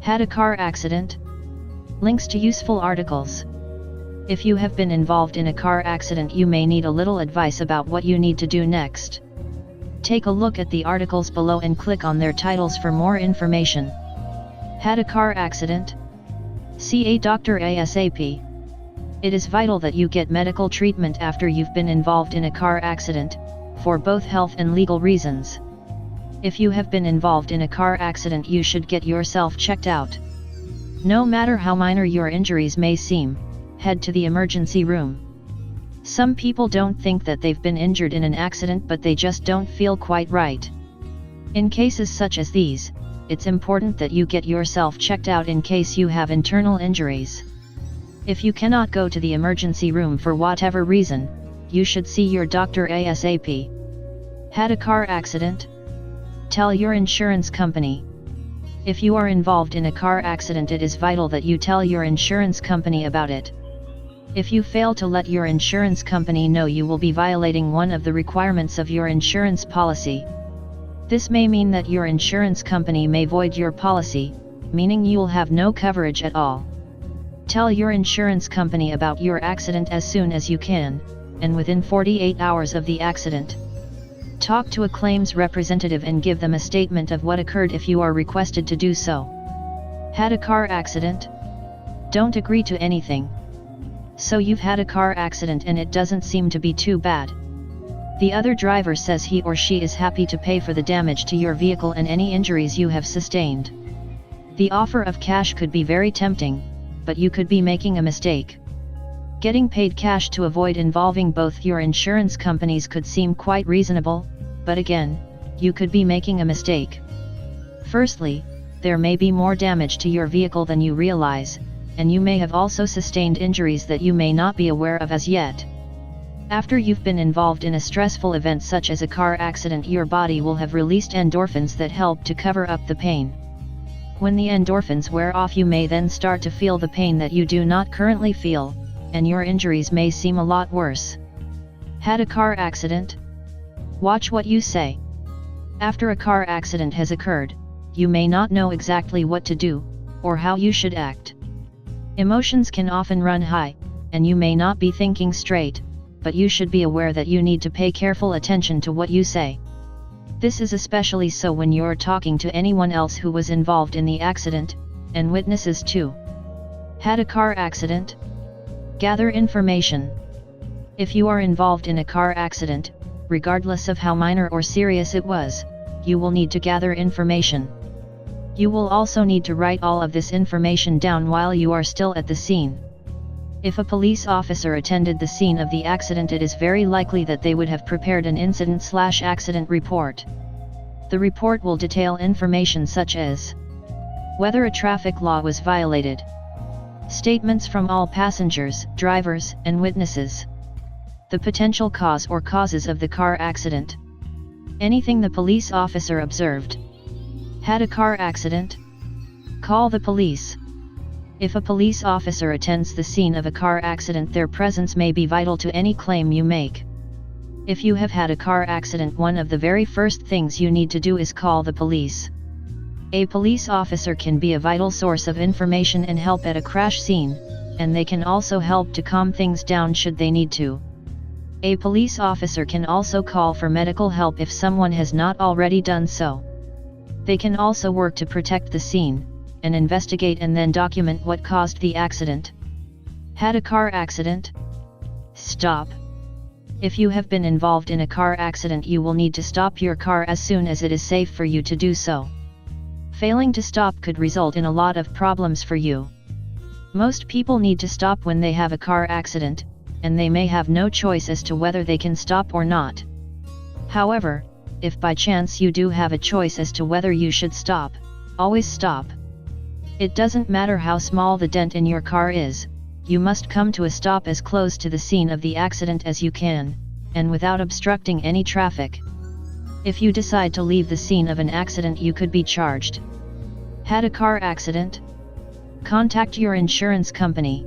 Had a car accident? Links to useful articles. If you have been involved in a car accident, you may need a little advice about what you need to do next. Take a look at the articles below and click on their titles for more information. Had a car accident? See a doctor ASAP. It is vital that you get medical treatment after you've been involved in a car accident, for both health and legal reasons. If you have been involved in a car accident, you should get yourself checked out. No matter how minor your injuries may seem, head to the emergency room. Some people don't think that they've been injured in an accident, but they just don't feel quite right. In cases such as these, it's important that you get yourself checked out in case you have internal injuries. If you cannot go to the emergency room for whatever reason, you should see your doctor ASAP. Had a car accident? Tell your insurance company. If you are involved in a car accident, it is vital that you tell your insurance company about it. If you fail to let your insurance company know, you will be violating one of the requirements of your insurance policy. This may mean that your insurance company may void your policy, meaning you will have no coverage at all. Tell your insurance company about your accident as soon as you can, and within 48 hours of the accident. Talk to a claims representative and give them a statement of what occurred if you are requested to do so. Had a car accident? Don't agree to anything. So you've had a car accident and it doesn't seem to be too bad. The other driver says he or she is happy to pay for the damage to your vehicle and any injuries you have sustained. The offer of cash could be very tempting, but you could be making a mistake. Getting paid cash to avoid involving both your insurance companies could seem quite reasonable, but again, you could be making a mistake. Firstly, there may be more damage to your vehicle than you realize, and you may have also sustained injuries that you may not be aware of as yet. After you've been involved in a stressful event such as a car accident, your body will have released endorphins that help to cover up the pain. When the endorphins wear off, you may then start to feel the pain that you do not currently feel, and your injuries may seem a lot worse. Had a car accident? Watch what you say. After a car accident has occurred, you may not know exactly what to do, or how you should act. Emotions can often run high, and you may not be thinking straight, but you should be aware that you need to pay careful attention to what you say. This is especially so when you're talking to anyone else who was involved in the accident, and witnesses too. Had a car accident? Gather information. If you are involved in a car accident, regardless of how minor or serious it was, you will need to gather information. You will also need to write all of this information down while you are still at the scene. If a police officer attended the scene of the accident, it is very likely that they would have prepared an incident/accident report. The report will detail information such as whether a traffic law was violated, statements from all passengers, drivers, and witnesses, the potential cause or causes of the car accident, anything the police officer observed. Had a car accident? Call the police. If a police officer attends the scene of a car accident, their presence may be vital to any claim you make. If you have had a car accident, one of the very first things you need to do is call the police. A police officer can be a vital source of information and help at a crash scene, and they can also help to calm things down should they need to. A police officer can also call for medical help if someone has not already done so. They can also work to protect the scene, and investigate and then document what caused the accident. Had a car accident? Stop. If you have been involved in a car accident, you will need to stop your car as soon as it is safe for you to do so. Failing to stop could result in a lot of problems for you. Most people need to stop when they have a car accident, and they may have no choice as to whether they can stop or not. However, if by chance you do have a choice as to whether you should stop, always stop. It doesn't matter how small the dent in your car is, you must come to a stop as close to the scene of the accident as you can, and without obstructing any traffic. If you decide to leave the scene of an accident, you could be charged. Had a car accident? Contact your insurance company.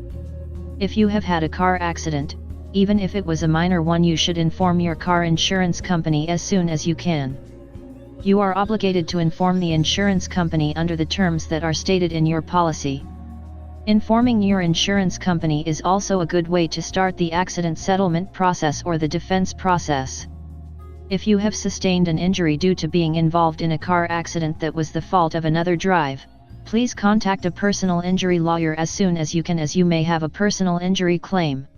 If you have had a car accident, even if it was a minor one, you should inform your car insurance company as soon as you can. You are obligated to inform the insurance company under the terms that are stated in your policy. Informing your insurance company is also a good way to start the accident settlement process or the defense process. If you have sustained an injury due to being involved in a car accident that was the fault of another driver, please contact a personal injury lawyer as soon as you can, as you may have a personal injury claim.